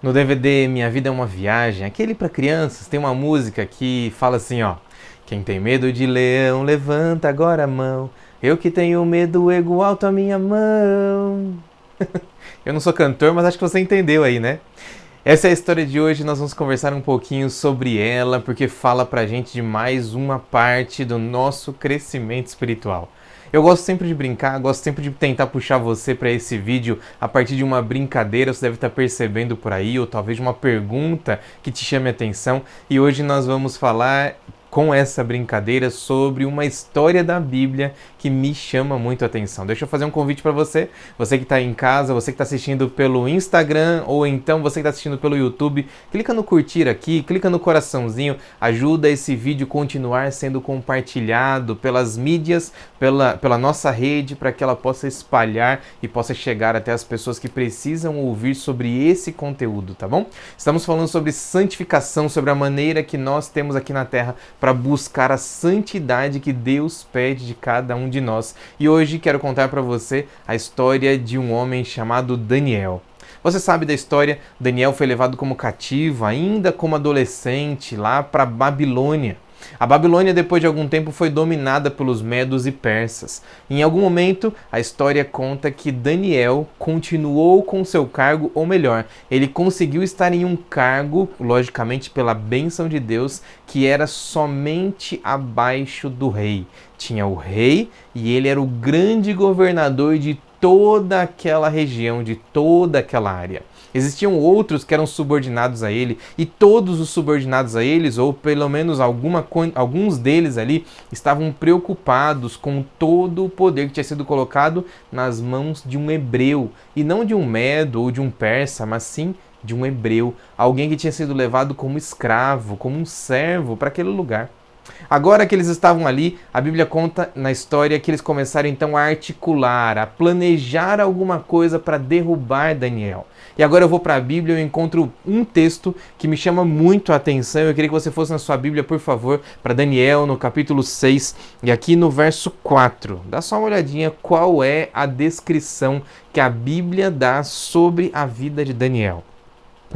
No DVD Minha Vida é uma Viagem, aquele para crianças, tem uma música que fala assim, ó: quem tem medo de leão, levanta agora a mão. Eu que tenho medo, ego alto a minha mão. Eu não sou cantor, mas acho que você entendeu aí, né? Essa é a história de hoje, nós vamos conversar um pouquinho sobre ela, porque fala pra gente de mais uma parte do nosso crescimento espiritual. Eu gosto sempre de brincar, gosto sempre de tentar puxar você para esse vídeo a partir de uma brincadeira, você deve estar percebendo por aí, ou talvez de uma pergunta que te chame a atenção. E hoje nós vamos falar com essa brincadeira sobre uma história da Bíblia que me chama muito a atenção. Deixa eu fazer um convite para você, você que está em casa, você que está assistindo pelo Instagram ou então você que está assistindo pelo YouTube, clica no curtir aqui, clica no coraçãozinho, ajuda esse vídeo a continuar sendo compartilhado pelas mídias, pela nossa rede, para que ela possa espalhar e possa chegar até as pessoas que precisam ouvir sobre esse conteúdo, tá bom? Estamos falando sobre santificação, sobre a maneira que nós temos aqui na Terra para buscar a santidade que Deus pede de cada um de nós. E hoje quero contar para você a história de um homem chamado Daniel. Você sabe da história, Daniel foi levado como cativo, ainda como adolescente, lá para Babilônia. A Babilônia, depois de algum tempo, foi dominada pelos medos e persas. Em algum momento, a história conta que Daniel continuou com seu cargo, ou melhor, ele conseguiu estar em um cargo, logicamente pela bênção de Deus, que era somente abaixo do rei. Tinha o rei e ele era o grande governador de toda aquela região, de toda aquela área. Existiam outros que eram subordinados a ele, e todos os subordinados a eles, ou pelo menos alguns deles ali, estavam preocupados com todo o poder que tinha sido colocado nas mãos de um hebreu, e não de um medo ou de um persa, mas sim de um hebreu, alguém que tinha sido levado como escravo, como um servo para aquele lugar. Agora que eles estavam ali, a Bíblia conta na história que eles começaram então a articular, a planejar alguma coisa para derrubar Daniel. E agora eu vou para a Bíblia e eu encontro um texto que me chama muito a atenção. Eu queria que você fosse na sua Bíblia, por favor, para Daniel, no capítulo 6, e aqui no verso 4. Dá só uma olhadinha qual é a descrição que a Bíblia dá sobre a vida de Daniel.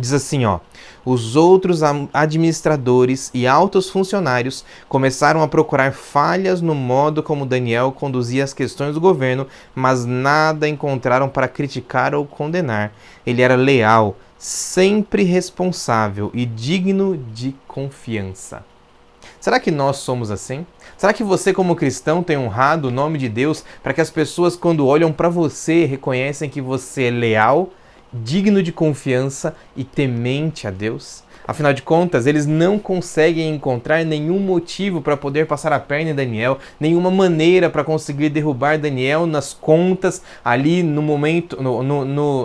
Diz assim, ó: os outros administradores e altos funcionários começaram a procurar falhas no modo como Daniel conduzia as questões do governo, mas nada encontraram para criticar ou condenar. Ele era leal, sempre responsável e digno de confiança. Será que nós somos assim? Será que você, como cristão, tem honrado o nome de Deus para que as pessoas, quando olham para você, reconhecem que você é leal, digno de confiança e temente a Deus? Afinal de contas, eles não conseguem encontrar nenhum motivo para poder passar a perna em Daniel, nenhuma maneira para conseguir derrubar Daniel nas contas, ali no momento,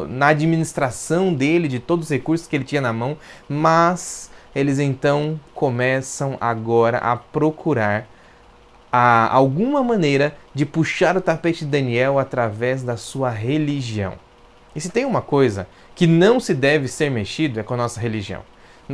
na administração dele, de todos os recursos que ele tinha na mão, mas eles então começam agora a procurar alguma maneira de puxar o tapete de Daniel através da sua religião. E se tem uma coisa que não se deve ser mexido é com a nossa religião.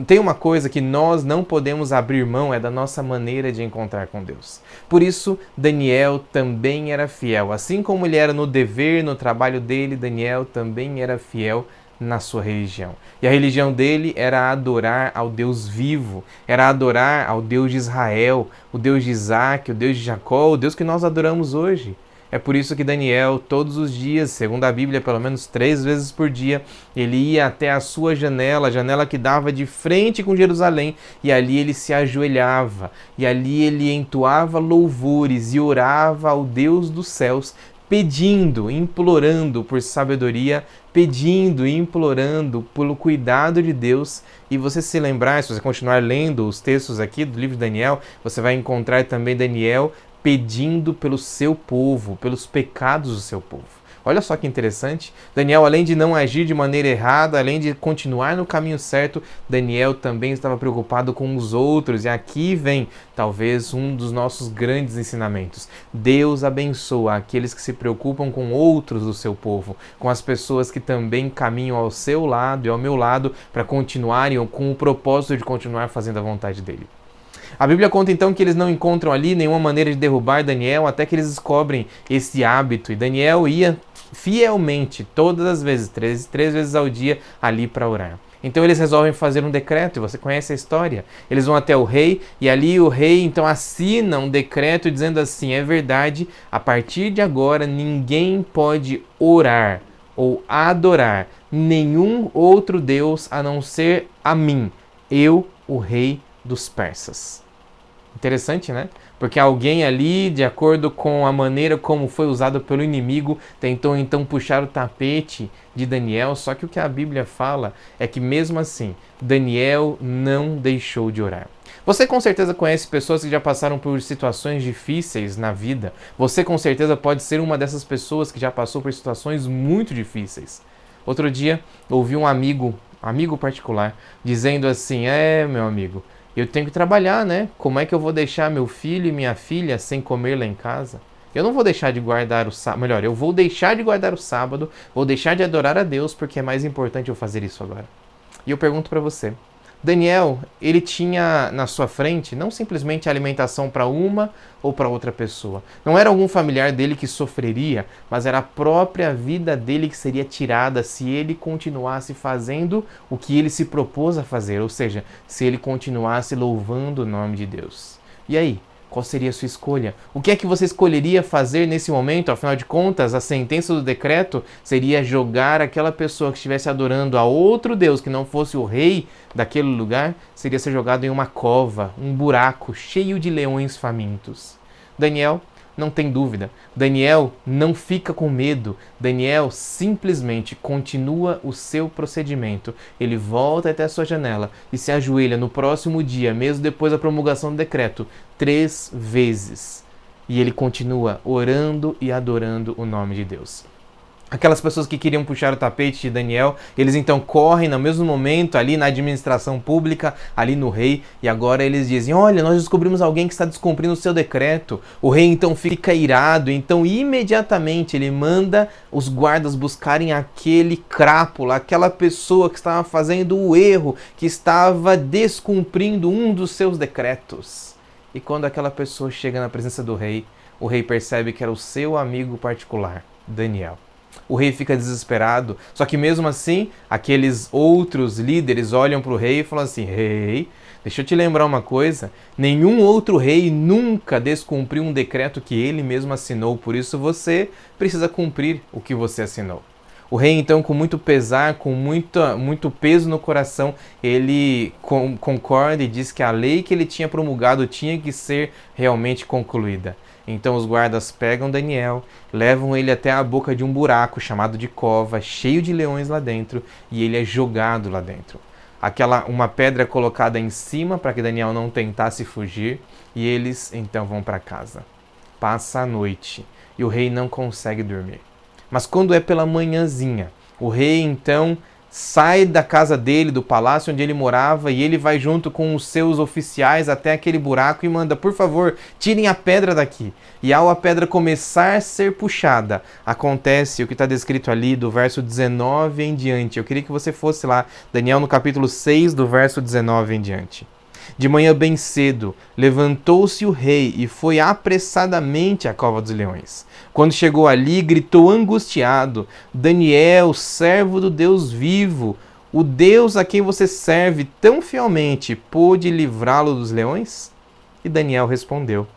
Tem uma coisa que nós não podemos abrir mão, é da nossa maneira de encontrar com Deus. Por isso, Daniel também era fiel. Assim como ele era no dever, no trabalho dele, Daniel também era fiel na sua religião. E a religião dele era adorar ao Deus vivo, era adorar ao Deus de Israel, o Deus de Isaac, o Deus de Jacó, o Deus que nós adoramos hoje. É por isso que Daniel, todos os dias, segundo a Bíblia, pelo menos 3 vezes por dia, ele ia até a sua janela, a janela que dava de frente com Jerusalém, e ali ele se ajoelhava, e ali ele entoava louvores e orava ao Deus dos céus, pedindo, implorando por sabedoria, pedindo e implorando pelo cuidado de Deus. E você se lembrar, se você continuar lendo os textos aqui do livro de Daniel, você vai encontrar também Daniel pedindo pelo seu povo, pelos pecados do seu povo. Olha só que interessante, Daniel, além de não agir de maneira errada, além de continuar no caminho certo, Daniel também estava preocupado com os outros. E aqui vem, talvez, um dos nossos grandes ensinamentos. Deus abençoa aqueles que se preocupam com outros do seu povo, com as pessoas que também caminham ao seu lado e ao meu lado para continuarem com o propósito de continuar fazendo a vontade dele. A Bíblia conta então que eles não encontram ali nenhuma maneira de derrubar Daniel até que eles descobrem esse hábito. E Daniel ia fielmente, todas as vezes, três vezes ao dia, ali para orar. Então eles resolvem fazer um decreto, e você conhece a história. Eles vão até o rei, e ali o rei então assina um decreto dizendo assim: é verdade, a partir de agora ninguém pode orar ou adorar nenhum outro Deus a não ser a mim, eu, o rei dos persas. Interessante, né? Porque alguém ali, de acordo com a maneira como foi usado pelo inimigo, tentou então puxar o tapete de Daniel, só que o que a Bíblia fala é que mesmo assim, Daniel não deixou de orar. Você com certeza conhece pessoas que já passaram por situações difíceis na vida. Você com certeza pode ser uma dessas pessoas que já passou por situações muito difíceis. Outro dia, ouvi um amigo particular, dizendo assim: meu amigo, eu tenho que trabalhar, né? Como é que eu vou deixar meu filho e minha filha sem comer lá em casa? Eu não vou deixar de guardar o sábado. Melhor, eu vou deixar de guardar o sábado, vou deixar de adorar a Deus, porque é mais importante eu fazer isso agora. E eu pergunto para você, Daniel, ele tinha na sua frente não simplesmente alimentação para uma ou para outra pessoa. Não era algum familiar dele que sofreria, mas era a própria vida dele que seria tirada se ele continuasse fazendo o que ele se propôs a fazer, ou seja, se ele continuasse louvando o nome de Deus. E aí? Qual seria a sua escolha? O que é que você escolheria fazer nesse momento? Afinal de contas, a sentença do decreto seria jogar aquela pessoa que estivesse adorando a outro Deus que não fosse o rei daquele lugar, seria ser jogado em uma cova, um buraco cheio de leões famintos. Daniel não tem dúvida. Daniel não fica com medo. Daniel simplesmente continua o seu procedimento. Ele volta até a sua janela e se ajoelha no próximo dia, mesmo depois da promulgação do decreto, 3 vezes. E ele continua orando e adorando o nome de Deus. Aquelas pessoas que queriam puxar o tapete de Daniel, eles então correm no mesmo momento ali na administração pública, ali no rei, e agora eles dizem: olha, nós descobrimos alguém que está descumprindo o seu decreto. O rei então fica irado, então imediatamente ele manda os guardas buscarem aquele crápula, aquela pessoa que estava fazendo o erro, que estava descumprindo um dos seus decretos. E quando aquela pessoa chega na presença do rei, o rei percebe que era o seu amigo particular, Daniel. O rei fica desesperado, só que mesmo assim, aqueles outros líderes olham para o rei e falam assim: rei, deixa eu te lembrar uma coisa, nenhum outro rei nunca descumpriu um decreto que ele mesmo assinou, por isso você precisa cumprir o que você assinou. O rei então, com muito pesar, com muito peso no coração, ele concorda e diz que a lei que ele tinha promulgado tinha que ser realmente concluída. Então os guardas pegam Daniel, levam ele até a boca de um buraco chamado de cova, cheio de leões lá dentro, e ele é jogado lá dentro. Uma pedra colocada em cima para que Daniel não tentasse fugir, e eles então vão para casa. Passa a noite e o rei não consegue dormir. Mas quando é pela manhãzinha, o rei então sai da casa dele, do palácio onde ele morava, e ele vai junto com os seus oficiais até aquele buraco e manda: por favor, tirem a pedra daqui. E ao a pedra começar a ser puxada, acontece o que está descrito ali do verso 19 em diante. Eu queria que você fosse lá, Daniel no capítulo 6, do verso 19 em diante. De manhã bem cedo, levantou-se o rei e foi apressadamente à cova dos leões. Quando chegou ali, gritou angustiado: Daniel, servo do Deus vivo, o Deus a quem você serve tão fielmente, pôde livrá-lo dos leões? E Daniel respondeu: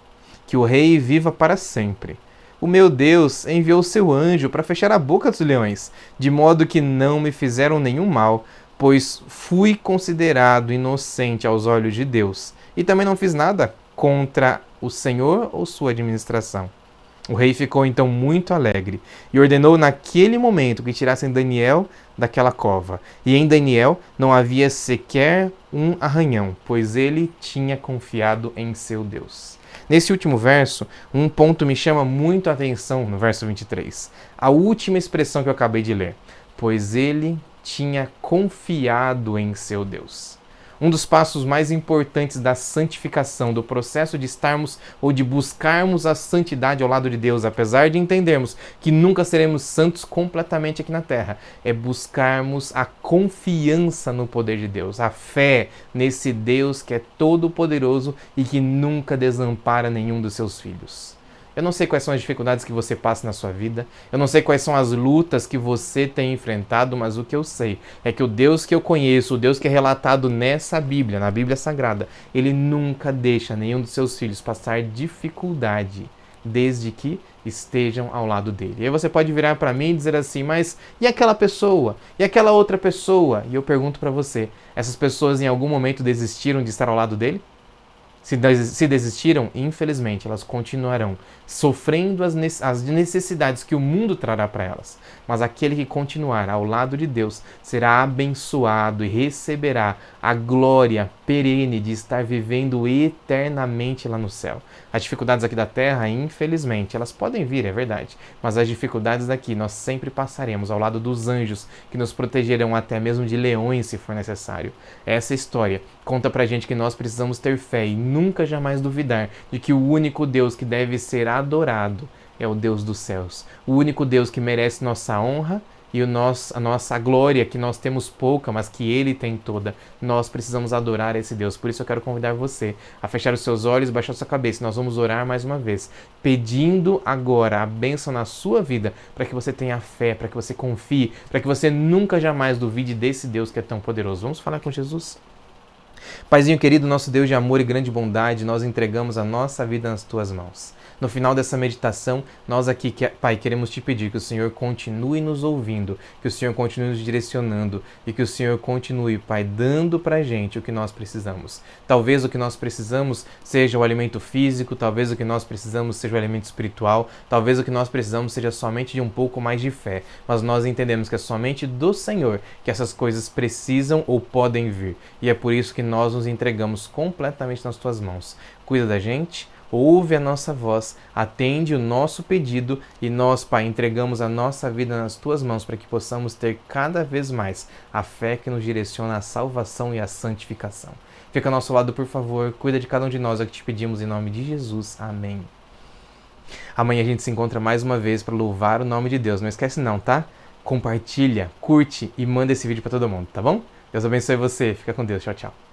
que o rei viva para sempre. O meu Deus enviou seu anjo para fechar a boca dos leões, de modo que não me fizeram nenhum mal, pois fui considerado inocente aos olhos de Deus, e também não fiz nada contra o Senhor ou sua administração. O rei ficou então muito alegre e ordenou naquele momento que tirassem Daniel daquela cova. E em Daniel não havia sequer um arranhão, pois ele tinha confiado em seu Deus. Nesse último verso, um ponto me chama muito a atenção no verso 23. A última expressão que eu acabei de ler: pois ele tinha confiado em seu Deus. Um dos passos mais importantes da santificação, do processo de estarmos ou de buscarmos a santidade ao lado de Deus, apesar de entendermos que nunca seremos santos completamente aqui na terra, é buscarmos a confiança no poder de Deus, a fé nesse Deus que é todo-poderoso e que nunca desampara nenhum dos seus filhos. Eu não sei quais são as dificuldades que você passa na sua vida, eu não sei quais são as lutas que você tem enfrentado, mas o que eu sei é que o Deus que eu conheço, o Deus que é relatado nessa Bíblia, na Bíblia Sagrada, ele nunca deixa nenhum dos seus filhos passar dificuldade, desde que estejam ao lado dele. E aí você pode virar para mim e dizer assim, mas e aquela pessoa? E aquela outra pessoa? E eu pergunto para você, essas pessoas em algum momento desistiram de estar ao lado dele? Se desistiram, infelizmente, elas continuarão sofrendo as necessidades que o mundo trará para elas. Mas aquele que continuar ao lado de Deus será abençoado e receberá a glória perene de estar vivendo eternamente lá no céu. As dificuldades aqui da terra, infelizmente, elas podem vir, é verdade. Mas as dificuldades daqui nós sempre passaremos ao lado dos anjos que nos protegerão até mesmo de leões se for necessário. Essa história conta pra gente que nós precisamos ter fé e nunca jamais duvidar de que o único Deus que deve ser adorado é o Deus dos céus. O único Deus que merece nossa honra e a nossa glória, que nós temos pouca, mas que Ele tem toda. Nós precisamos adorar esse Deus. Por isso eu quero convidar você a fechar os seus olhos, baixar sua cabeça. Nós vamos orar mais uma vez, pedindo agora a bênção na sua vida, para que você tenha fé, para que você confie, para que você nunca jamais duvide desse Deus que é tão poderoso. Vamos falar com Jesus? Paizinho querido, nosso Deus de amor e grande bondade, nós entregamos a nossa vida nas Tuas mãos. No final dessa meditação, nós aqui, Pai, queremos te pedir que o Senhor continue nos ouvindo, que o Senhor continue nos direcionando e que o Senhor continue, Pai, dando pra gente o que nós precisamos. Talvez o que nós precisamos seja o alimento físico, talvez o que nós precisamos seja o alimento espiritual, talvez o que nós precisamos seja somente de um pouco mais de fé, mas nós entendemos que é somente do Senhor que essas coisas precisam ou podem vir. E é por isso que nós nos entregamos completamente nas Tuas mãos. Cuida da gente, ouve a nossa voz, atende o nosso pedido e nós, Pai, entregamos a nossa vida nas Tuas mãos para que possamos ter cada vez mais a fé que nos direciona à salvação e à santificação. Fica ao nosso lado, por favor, cuida de cada um de nós, é o que te pedimos em nome de Jesus. Amém. Amanhã a gente se encontra mais uma vez para louvar o nome de Deus. Não esquece não, tá? Compartilha, curte e manda esse vídeo para todo mundo, tá bom? Deus abençoe você. Fica com Deus. Tchau, tchau.